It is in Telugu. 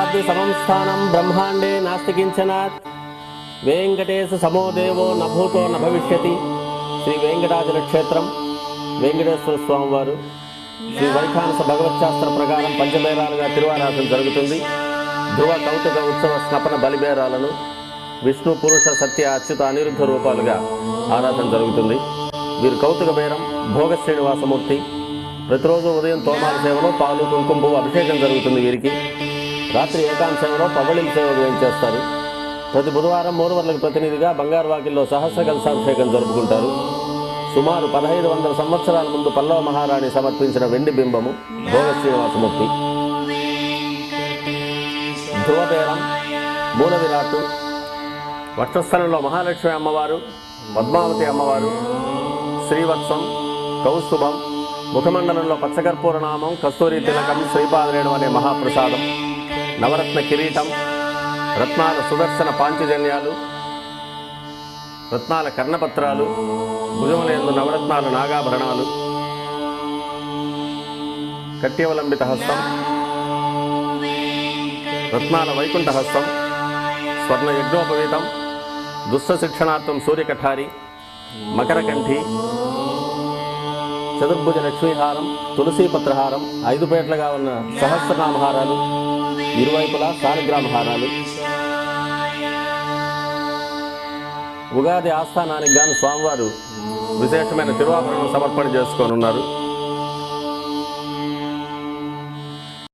वेङ्कटाद्रि समं स्थानं ब्रह्माण्डे नास्ति किञ्चनात् वेङ्कटेश समो देवो न भूतो न भविष्यति। श्री वेंकटाचल क्षेत्रं वेंकटेश्वर स्वामी वारु श्री వైఖానస భగవచ్శాస్త్ర ప్రకారం పంచబేరాలుగా తిరువారాధన జరుగుతుంది. ధ్రువ కౌతుక ఉత్సవ స్నపన బలిబేరాలను విష్ణు పురుష సత్య అచ్యుత అనిరుద్ధ రూపాలుగా ఆరాధన జరుగుతుంది. వీరు కౌతుక బేరం భోగ శ్రీనివాసమూర్తి. ప్రతిరోజు ఉదయం తోమాల సేవలో పాలు కుంకుమ పువ్వు అభిషేకం జరుగుతుంది. వీరికి రాత్రి ఏకాంత సేవలో పవ్వళింపు సేవ చేస్తారు. ప్రతి బుధవారం మూరువర్లకు ప్రతినిధిగా బంగారు వాకిల్లో సహస్ర కలశాభిషేకం జరుపుకుంటారు. సుమారు 1500 సంవత్సరాల ముందు పల్లవ మహారాణి సమర్పించిన వెండి బింబము భోగ శ్రీనివాసమూర్తి. ధ్రువబేరం మూల విరాట్టు వక్షస్థలంలో మహాలక్ష్మి అమ్మవారు, పద్మావతి అమ్మవారు, శ్రీవత్సం, కౌస్తుభం, ముఖమండలంలో పచ్చకర్పూర నామం, కస్తూరి తిలకం, శ్రీపాదరేణు అనే మహాప్రసాదం, నవరత్న కిరీటం, రత్నాల సుదర్శన పాంచజన్యాలు, రత్నాల కర్ణపత్రాలు, భుజములందు నవరత్నాల నాగాభరణాలు, కట్యవలంబిత హస్తం, రత్నాల వైకుంఠ హస్తం, స్వర్ణ యజ్ఞోపవీతం, దుష్ట శిక్షణార్థం సూర్యకఠారి, మకరకంఠి, చతుర్భుజ లక్ష్మీహారం, తులసీపత్రహారం, 5 పేట్లుగా ఉన్న సహస్రనామహారాలు, ఇరువైపులా సాలగ్రామహారాలు. ఉగాది ఆస్థానానికి గాను స్వామివారు విశేషమైన తిరువాభరణం సమర్పణ చేసుకోనున్నారు.